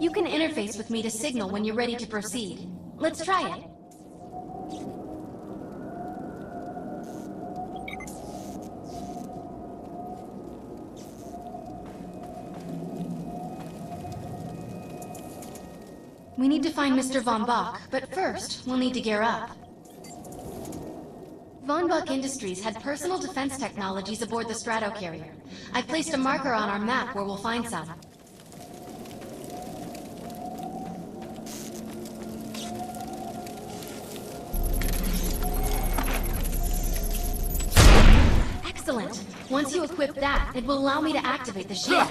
You can interface with me to signal when you're ready to proceed. Let's try it. We need to find Mr. Von Bach, but first, we'll need to gear up. Von Bach Industries had personal defense technologies aboard the Stratocarrier. I've placed a marker on our map where we'll find some. Excellent! Once you equip that, it will allow me to activate the shield.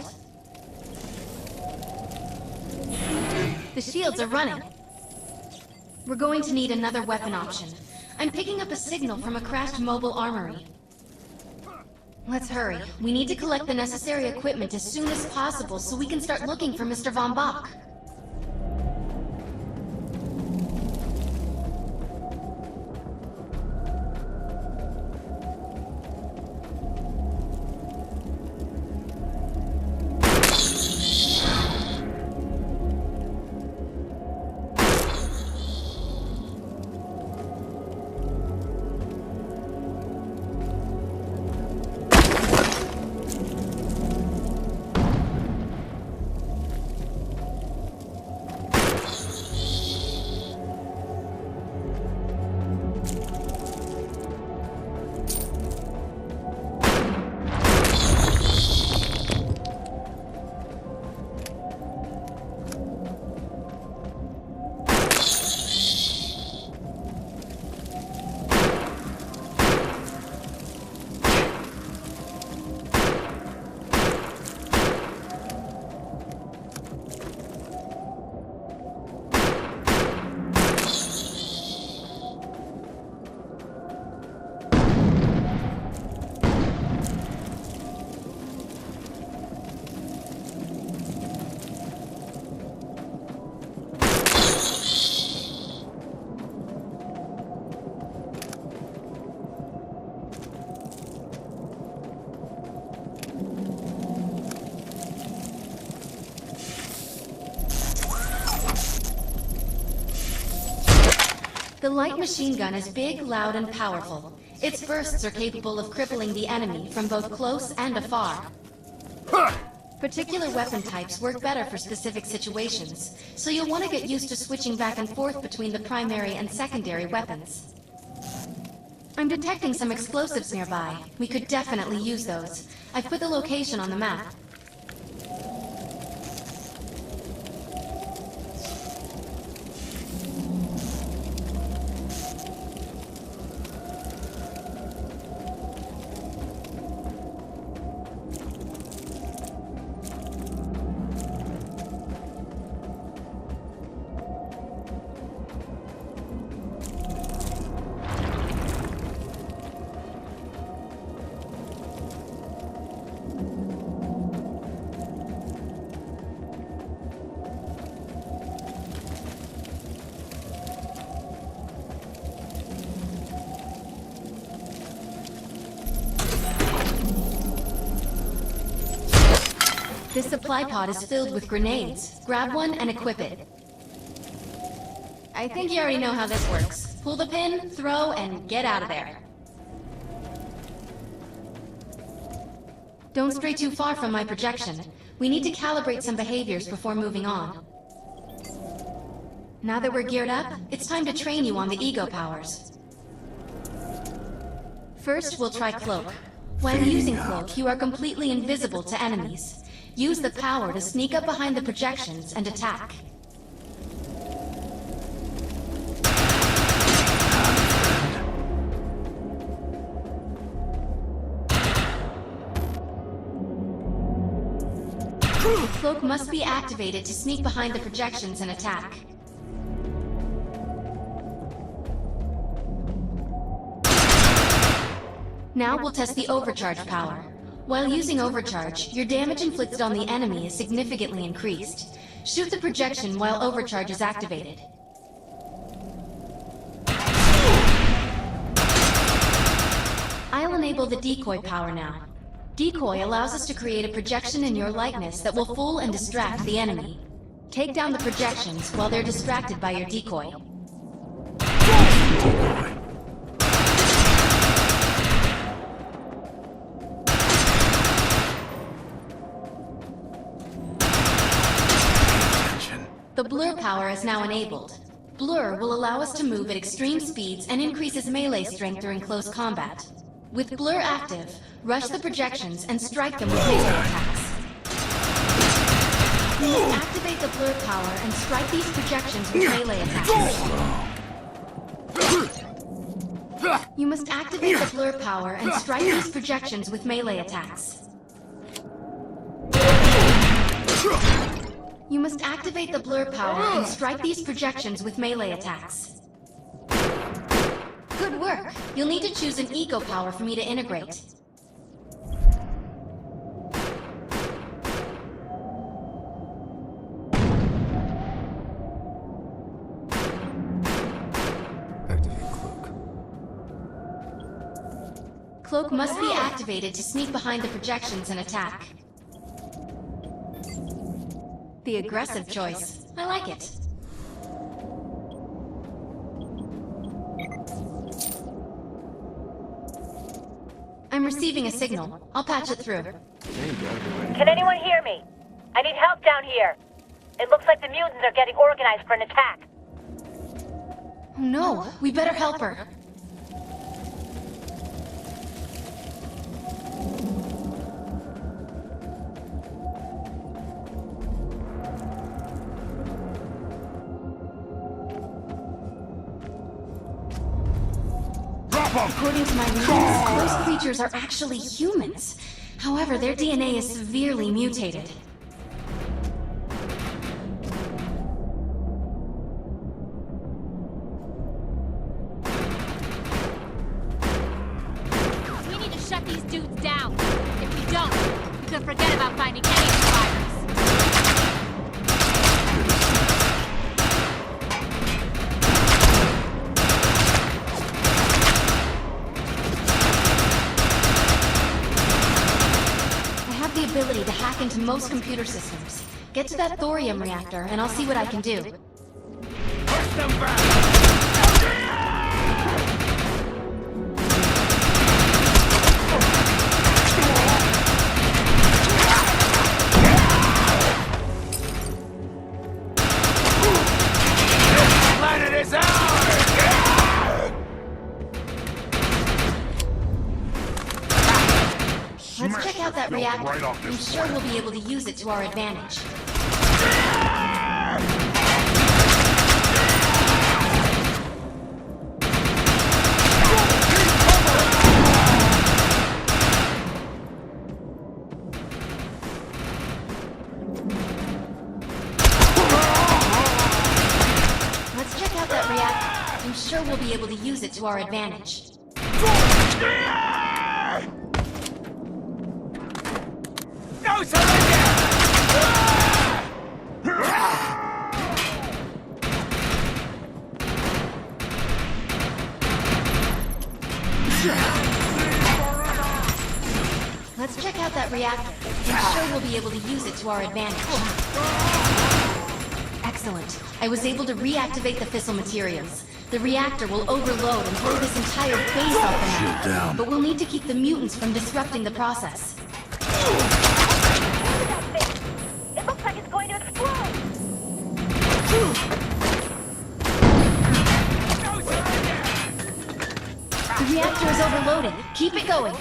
The shields are running. We're going to need another weapon option. I'm picking up a signal from a crashed mobile armory. Let's hurry. We need to collect the necessary equipment as soon as possible so we can start looking for Mr. Von Bach. The light machine gun is big, loud, and powerful. Its bursts are capable of crippling the enemy from both close and afar. Particular weapon types work better for specific situations, so you'll want to get used to switching back and forth between the primary and secondary weapons. I'm detecting some explosives nearby. We could definitely use those. I've put the location on the map. This supply pod is filled with grenades. Grab one and equip it. I think you already know how this works. Pull the pin, throw, and get out of there. Don't stray too far from my projection. We need to calibrate some behaviors before moving on. Now that we're geared up, it's time to train you on the ego powers. First, we'll try Cloak. When using Cloak, you are completely invisible to enemies. Use the power to sneak up behind the projections and attack. The cloak must be activated to sneak behind the projections and attack. Now we'll test the overcharge power. While using overcharge, your damage inflicted on the enemy is significantly increased. Shoot the projection while overcharge is activated. I'll enable the decoy power now. Decoy allows us to create a projection in your likeness that will fool and distract the enemy. Take down the projections while they're distracted by your decoy. The blur power is now enabled. Blur will allow us to move at extreme speeds and increases melee strength during close combat. With Blur active, rush the projections and strike them with melee attacks. You must activate the Blur power and strike these projections with melee attacks. You must activate the Blur power and strike these projections with melee attacks. You must activate the Blur power and strike these projections with melee attacks. Good work! You'll need to choose an eco power for me to integrate. Activate cloak. Cloak must be activated to sneak behind the projections and attack. The aggressive choice. I like it. I'm receiving a signal. I'll patch it through. Can anyone hear me? I need help down here. It looks like the mutants are getting organized for an attack. Oh no, we better help her. According to my readings, those creatures are actually humans. However, their DNA is severely mutated. We need to shut these dudes down. If we don't, we could forget about finding any survivors. Ability to hack into most computer systems. Get to that thorium reactor, and I'll see what I can do. Push them back! This planet is ours! Let's check out that reactor. I'm sure we'll be able to use it to our advantage. Let's check out that reactor. I'm sure we'll be able to use it to our advantage. No surrender! Let's check out that reactor. I'm sure we'll be able to use it to our advantage. Excellent. I was able to reactivate the fissile materials. The reactor will overload and blow this entire base off the map. But we'll need to keep the mutants from disrupting the process. It looks like it's going to explode! The reactor is overloaded. Keep it going.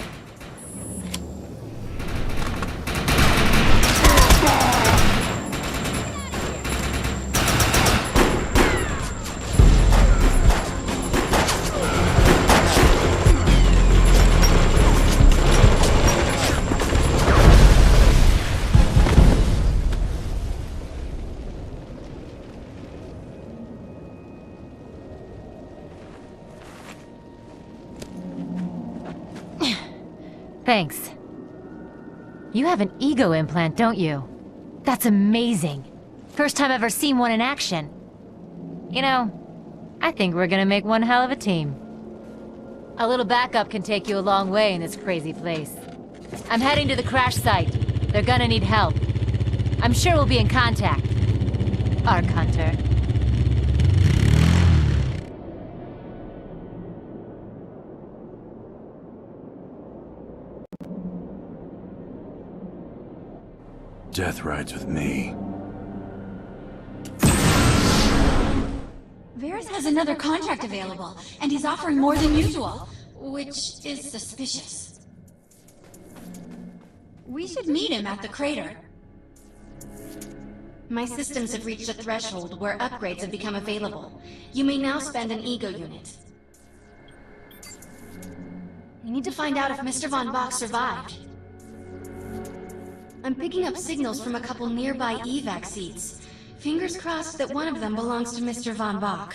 Thanks. You have an ego implant, don't you? That's amazing. First time I've ever seen one in action. You know, I think we're gonna make one hell of a team. A little backup can take you a long way in this crazy place. I'm heading to the crash site. They're gonna need help. I'm sure we'll be in contact. Ark Hunter. Death rides with me. Varys has another contract available, and he's offering more than usual, which is suspicious. We should meet him at the crater. My systems have reached a threshold where upgrades have become available. You may now spend an ego unit. We need to find out if Mr. Von Bach survived. I'm picking up signals from a couple nearby evac seats. Fingers crossed that one of them belongs to Mr. Von Bach.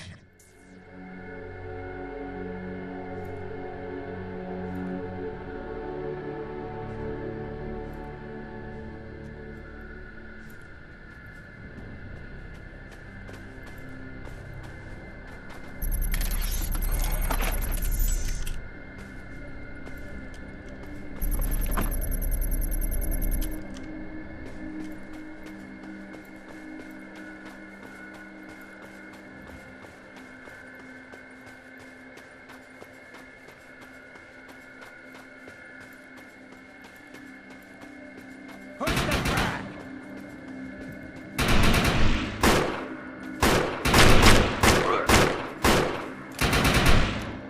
Push the track!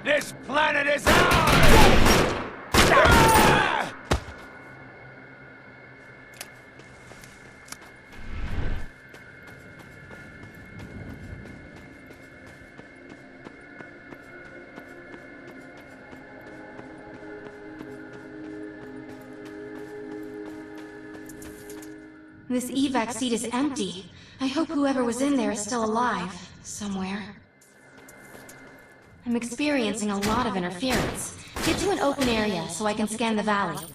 This planet is ours! Ah! This evac seat is empty. I hope whoever was in there is still alive, somewhere. I'm experiencing a lot of interference. Get to an open area so I can scan the valley.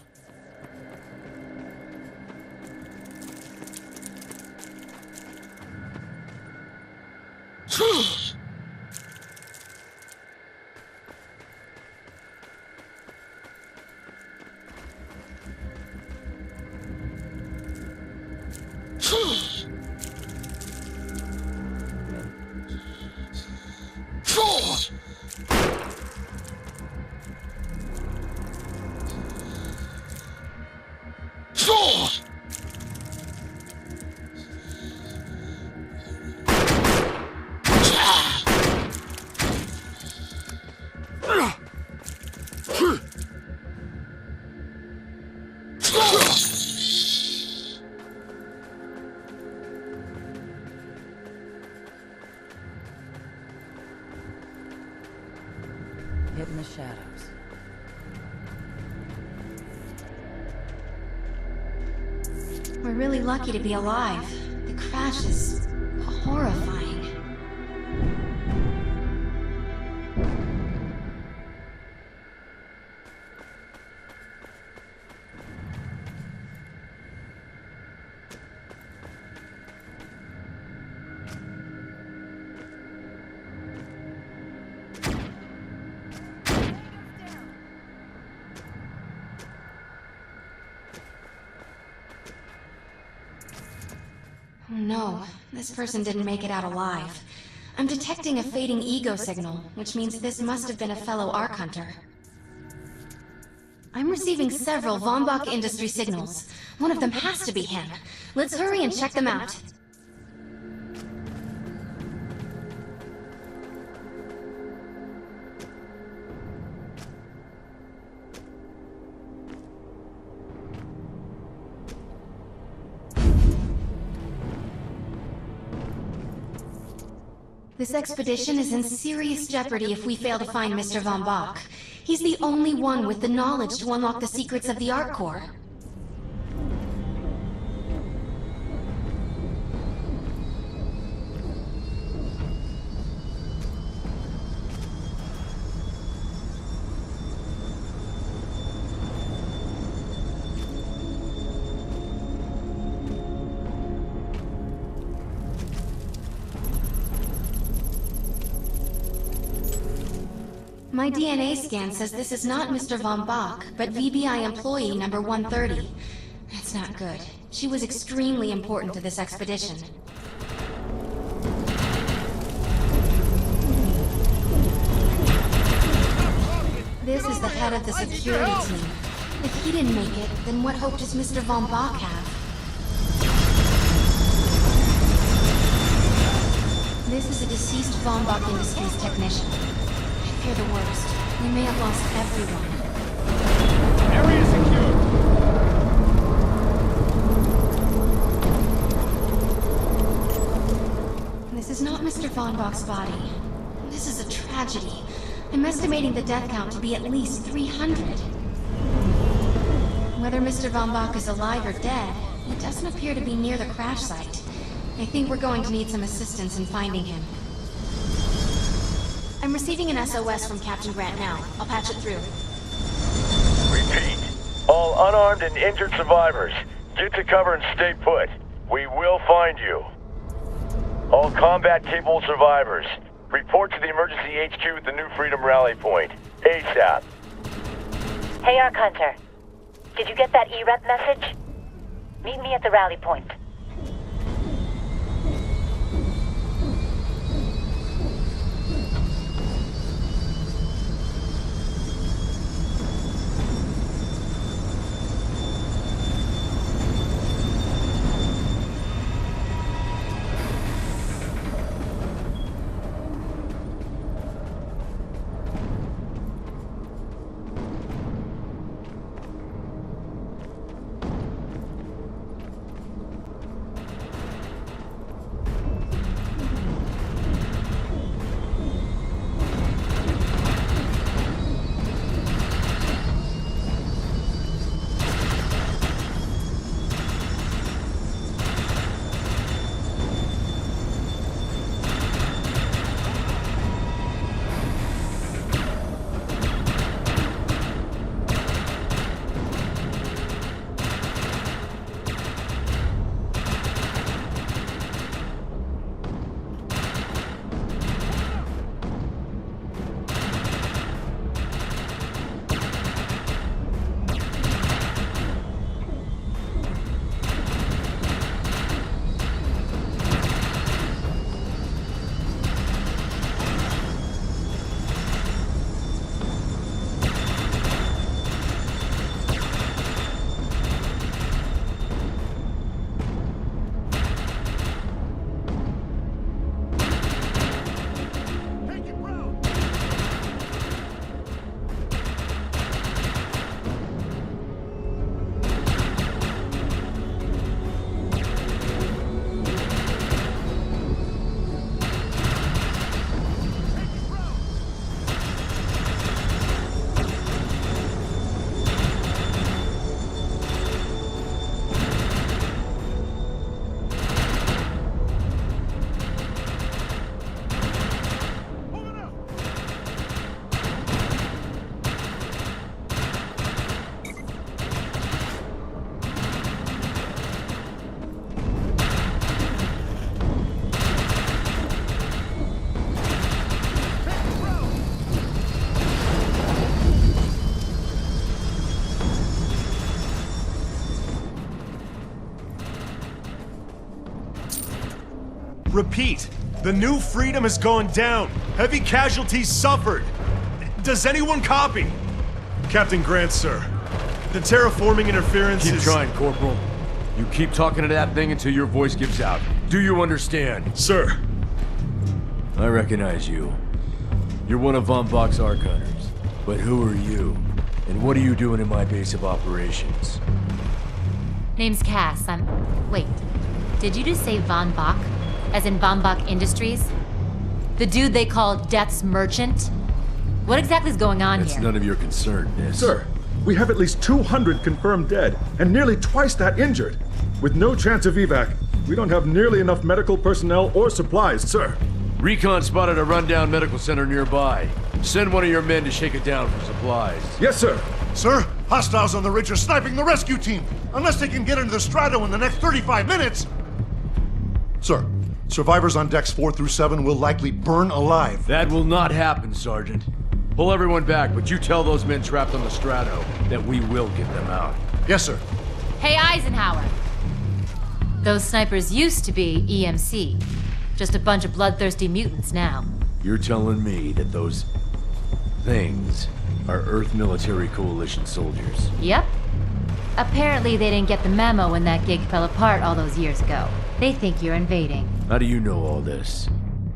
Hid in the shadows. We're really lucky to be alive. The crash is horrifying. Oh no, this person didn't make it out alive. I'm detecting a fading ego signal, which means this must have been a fellow Ark Hunter. I'm receiving several Von Bach industry signals. One of them has to be him. Let's hurry and check them out. This expedition is in serious jeopardy if we fail to find Mr. Von Bach. He's the only one with the knowledge to unlock the secrets of the Ark Core. My DNA scan says this is not Mr. Von Bach, but VBI employee number 130. That's not good. She was extremely important to this expedition. the head of the security team. If he didn't make it, then what hope does Mr. Von Bach have? This is a deceased Von Bach Industries technician. I fear the worst. We may have lost everyone. Area secure. This is not Mr. Von Bach's body. This is a tragedy. I'm estimating the death count to be at least 300. Whether Mr. Von Bach is alive or dead, he doesn't appear to be near the crash site. I think we're going to need some assistance in finding him. I'm receiving an SOS from Captain Grant now. I'll patch it through. Repeat. All unarmed and injured survivors, get to cover and stay put. We will find you. All combat-capable survivors, report to the emergency HQ at the New Freedom Rally Point. ASAP. Hey, Arc Hunter. Did you get that E-Rep message? Meet me at the rally point. Repeat, the New Freedom has gone down. Heavy casualties suffered. Does anyone copy? Captain Grant, sir. The terraforming interference Keep is... trying, Corporal. You keep talking to that thing until your voice gives out. Do you understand? Sir. I recognize you. You're one of Von Bach's Arc Hunters. But who are you? And what are you doing in my base of operations? Name's Cass. Wait. Did you just say Von Bach? As in Von Bach Industries? The dude they call Death's Merchant? What exactly is going on It's here? none of your concern, miss. Sir, we have at least 200 confirmed dead, and nearly twice that injured. With no chance of evac, we don't have nearly enough medical personnel or supplies, sir. Recon spotted a rundown medical center nearby. Send one of your men to shake it down for supplies. Yes, sir. Sir, hostiles on the ridge are sniping the rescue team. Unless they can get into the Strato in the next 35 minutes. Sir, survivors on decks 4 through 7 will likely burn alive. That will not happen, Sergeant. Pull everyone back, but you tell those men trapped on the Strato that we will get them out. Yes, sir. Hey, Eisenhower. Those snipers used to be EMC. Just a bunch of bloodthirsty mutants now. You're telling me that those things are Earth Military Coalition soldiers. Yep. Apparently they didn't get the memo when that gig fell apart all those years ago. They think you're invading. How do you know all this?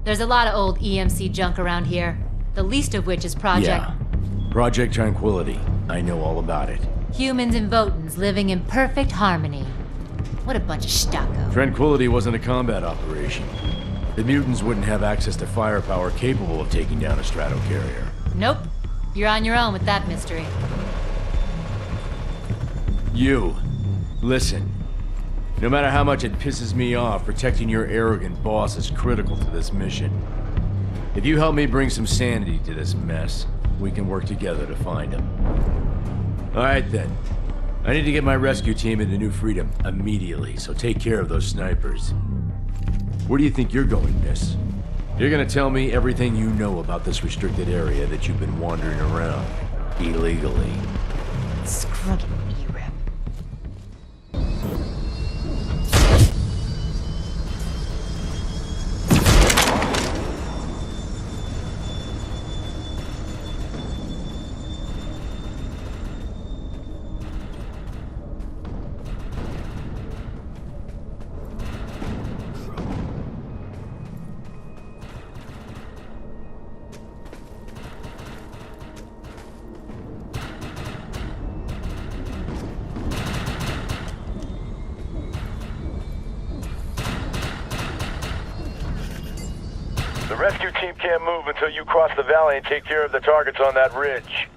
There's a lot of old EMC junk around here. The least of which is Project... Yeah. Project Tranquility. I know all about it. Humans and Votans living in perfect harmony. What a bunch of stucco. Tranquility wasn't a combat operation. The mutants wouldn't have access to firepower capable of taking down a stratocarrier. Nope. You're on your own with that mystery. You. Listen. No matter how much it pisses me off, protecting your arrogant boss is critical to this mission. If you help me bring some sanity to this mess, we can work together to find him. Alright then. I need to get my rescue team into New Freedom immediately, so take care of those snipers. Where do you think you're going, miss? You're gonna tell me everything you know about this restricted area that you've been wandering around illegally. Scrub E-Rip. The rescue team can't move until you cross the valley and take care of the targets on that ridge.